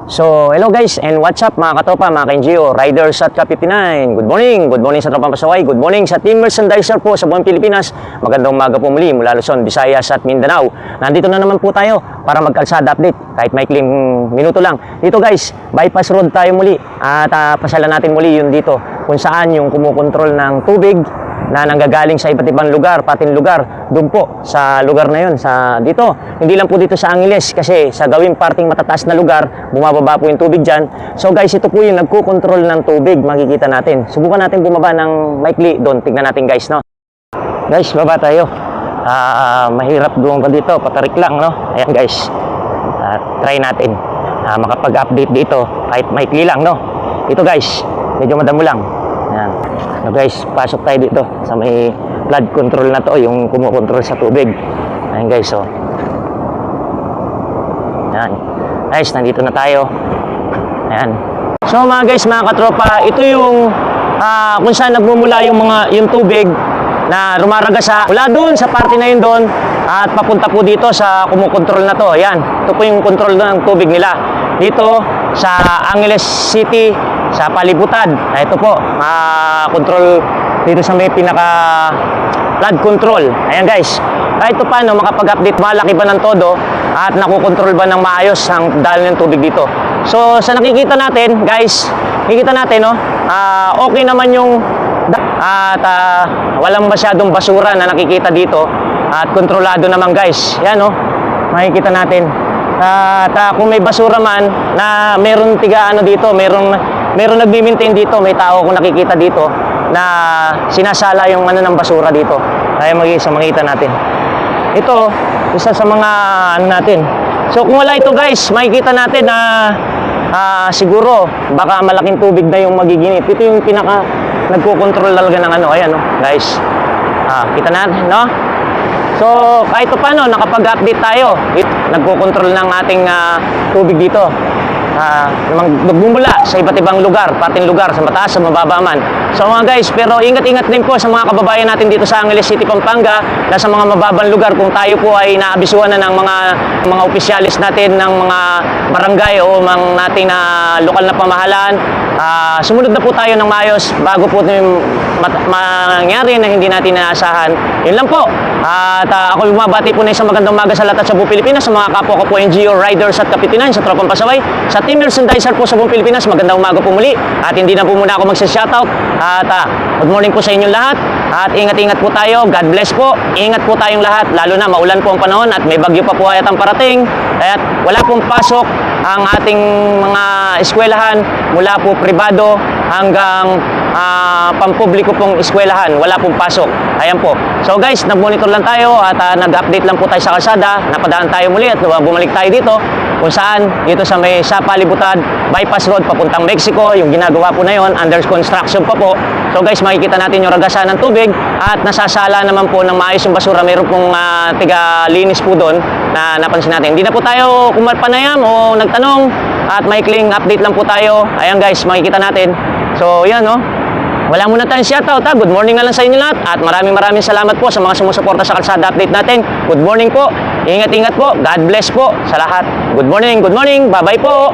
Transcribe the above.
So, hello guys and what's up mga katopa, mga ka-NGO, riders at Ka-59. Good morning sa Tropang Pasaway, good morning sa Team Merchandiser po sa buong Pilipinas. Magandang umaga po muli mula Luzon, Visayas at Mindanao. Nandito na naman po tayo para magkalsada update kahit maikling minuto lang. Dito guys, bypass road tayo muli at pasyalan natin muli yun dito kung saan yung kumukontrol ng tubig na nanggagaling sa iba't ibang lugar, pating lugar, doon po sa lugar na yun, sa dito. Hindi lang po dito sa Angeles kasi sa gawing parting matataas na lugar, bumababa po yung tubig dyan. So guys, ito po yung nagkukontrol ng tubig, makikita natin. Subukan natin bumaba ng maikli doon, tignan natin guys, no? Guys, baba tayo. Mahirap doon pa dito, patarik lang, no? Ayan guys, try natin makapag-update dito, kahit maikli lang, no? Ito guys, medyo madamo lang. Ayan. So guys, pasok tayo dito sa may flood control na to, yung kumukontrol sa tubig. Ayan guys, so. Ayan. Guys, nandito na tayo. Ayan. So mga guys, mga katropa, ito yung kung saan nagmumula yung tubig na rumaragasa mula doon sa parte na yun doon at papunta po dito sa kumukontrol na to. Ayan. Ito po yung control ng tubig nila. Dito sa Angeles City, sa palibutan. Ito po, control dito sa may pinaka flood control. Ayan guys. Kahit ito paano makapag-update, malaki ba ng todo at nakukontrol ba ng maayos ang daloy ng tubig dito. So sa nakikita natin guys, nakikita natin no, okay naman yung at walang masyadong basura na nakikita dito at kontrolado naman guys. Yan no, makikita natin. At kung may basura man na meron tiga ano dito, meron nagmi-maintain dito, may tao kung nakikita dito na sinasala yung ano ng basura dito. Kaya makikita natin. Ito, isa sa mga ano natin. So kung wala ito guys, makikita natin na siguro baka malaking tubig na yung magiginit. Ito yung pinaka nagko-control talaga ng ano, ayan no, guys. Kita natin, no? So kahit paano nakapag-update tayo. Nagko-control ng ating tubig dito. Magmumula sa iba't ibang lugar, pating lugar, sa mataas, sa mababa man. So mga guys, pero ingat-ingat din po sa mga kababayan natin dito sa Angeles City, Pampanga, na sa mga mababang lugar kung tayo po ay naabisuhan na ng mga opisyalis natin ng mga barangay o nating na lokal na pamahalaan. Sumunod na po tayo ng maayos bago po mangyari na hindi natin inaasahan. Yun lang po. At ako bumabati po na isang magandang umaga sa lahat sa buong Pilipinas, sa mga kapwa ko po NGO, riders at Ka-59 sa Tropang Pasaway, sa Team Merchandiser po sa buong Pilipinas, magandang umaga po muli. At hindi na po muna ako magsa-shoutout. At good morning po sa inyong lahat. At ingat-ingat po tayo. God bless po. Ingat po tayong lahat. Lalo na maulan po ang panahon at may bagyo pa po ayatang parating. At wala pong pasok ang ating mga eskwelahan mula po pribado hanggang pampubliko pong eskwelahan. Wala pong pasok. Ayan po. So guys, nag-monitor lang tayo at nag-update lang po tayo sa kalsada. Napadaan tayo muli at bumalik tayo dito kung saan dito sa may Palibutan bypass road papuntang Mexico, yung ginagawa po na yon, under construction pa po. So guys, makikita natin yung ragasan ng tubig at nasasala naman po ng maayos yung basura. Mayroon pong tiga linis po doon na napansin natin. Hindi na po tayo kumapanayam o nagtanong at maikling update lang po tayo. Ayan guys, makikita natin. So yan no, wala muna tayong shoutout ha. Good morning na lang sa inyo lahat at maraming salamat po sa mga sumusuporta sa kalsada update natin. Good morning po. Ingat-ingat po. God bless po sa lahat. Good morning. Bye-bye po.